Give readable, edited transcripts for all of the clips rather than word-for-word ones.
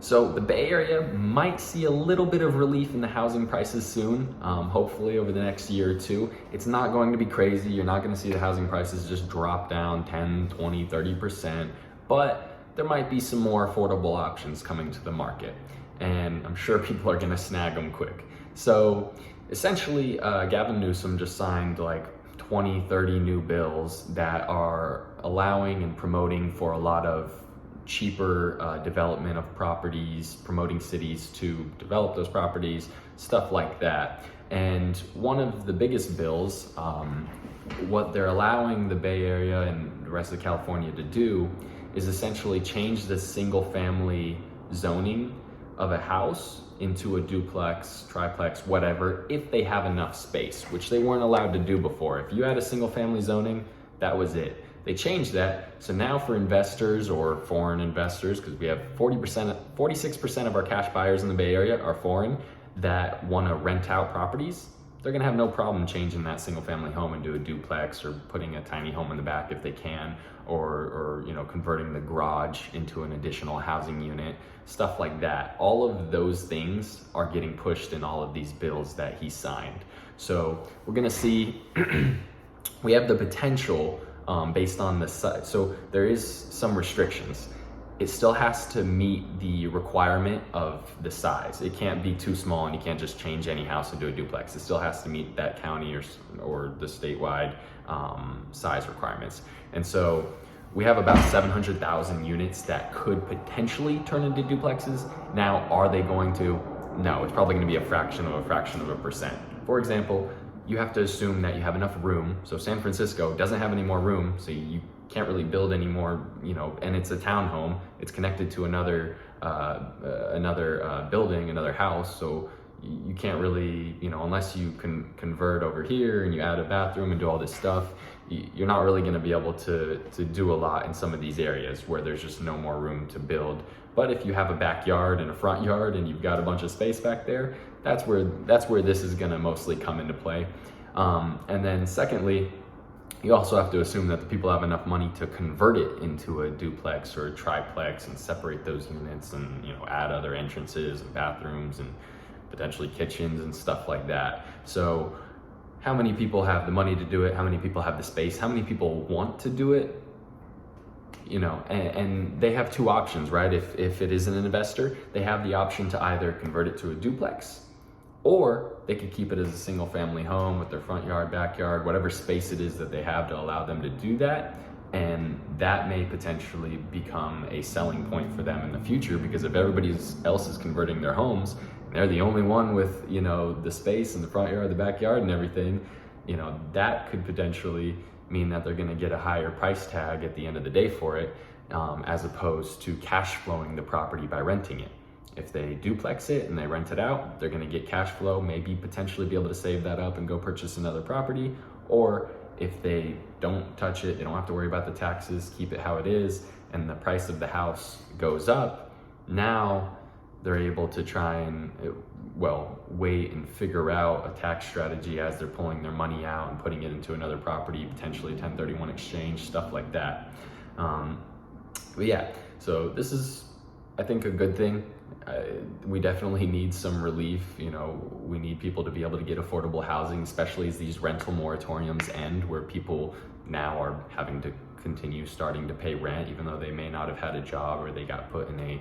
So the Bay Area might see a little bit of relief in the housing prices soon, hopefully over the next year or two. It's not going to be crazy. You're not going to see the housing prices just drop down 10, 20, 30%, but there might be some more affordable options coming to the market. And I'm sure people are going to snag them quick. So essentially, Gavin Newsom just signed like 20, 30 new bills that are allowing and promoting for a lot of cheaper development of properties, promoting cities to develop those properties, stuff like that. And one of the biggest bills, what they're allowing the Bay Area and the rest of California to do is essentially change the single family zoning of a house into a duplex, triplex, whatever, if they have enough space, which they weren't allowed to do before. If you had a single family zoning, that was it. They changed that, so now for investors or foreign investors, because we have 46% of our cash buyers in the Bay Area are foreign that want to rent out properties, they're going to have no problem changing that single family home into a duplex or putting a tiny home in the back if they can, or converting the garage into an additional housing unit, stuff like that. All of those things are getting pushed in all of these bills that he signed. So we're going to see, we have the potential based on the size. So there is some restrictions. It still has to meet the requirement of the size. It can't be too small and you can't just change any house into a duplex. It still has to meet that county or the statewide size requirements. And so we have about 700,000 units that could potentially turn into duplexes. Now, are they going to? No, it's probably going to be a fraction of a percent. For example, you have to assume that you have enough room. So San Francisco doesn't have any more room, so you can't really build any more, and it's a townhome. It's connected to another building, another house. So you can't really, unless you can convert over here and you add a bathroom and do all this stuff, you're not really going to be able to do a lot in some of these areas where there's just no more room to build. But if you have a backyard and a front yard and you've got a bunch of space back there, that's where this is going to mostly come into play. And then secondly, you also have to assume that the people have enough money to convert it into a duplex or a triplex and separate those units and add other entrances and bathrooms and potentially kitchens and stuff like that. So how many people have the money to do it? How many people have the space? How many people want to do it? And they have two options, right? If it is an investor, they have the option to either convert it to a duplex, or they could keep it as a single family home with their front yard, backyard, whatever space it is that they have to allow them to do that. And that may potentially become a selling point for them in the future, because if everybody else is converting their homes, and they're the only one with, the space in the front yard, the backyard and everything, that could potentially mean that they're going to get a higher price tag at the end of the day for it, as opposed to cash flowing the property by renting it. If they duplex it and they rent it out, they're going to get cash flow, maybe potentially be able to save that up and go purchase another property. Or if they don't touch it, they don't have to worry about the taxes, keep it how it is, and the price of the house goes up, now they're able to try and, wait and figure out a tax strategy as they're pulling their money out and putting it into another property, potentially 1031 exchange, stuff like that. But yeah, so this is, I think, a good thing. We definitely need some relief. We need people to be able to get affordable housing, especially as these rental moratoriums end, where people now are having to continue starting to pay rent, even though they may not have had a job or they got put in a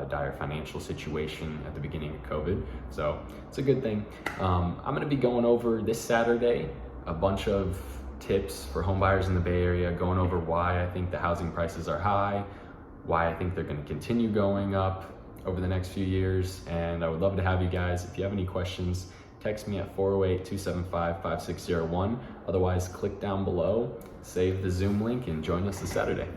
dire financial situation at the beginning of COVID. So it's a good thing. I'm going to be going over this Saturday a bunch of tips for home buyers in the Bay Area, going over why I think the housing prices are high, why I think they're going to continue going up over the next few years. And I would love to have you guys. If you have any questions, text me at 408-275-5601. Otherwise, click down below, save the Zoom link, and join us this Saturday.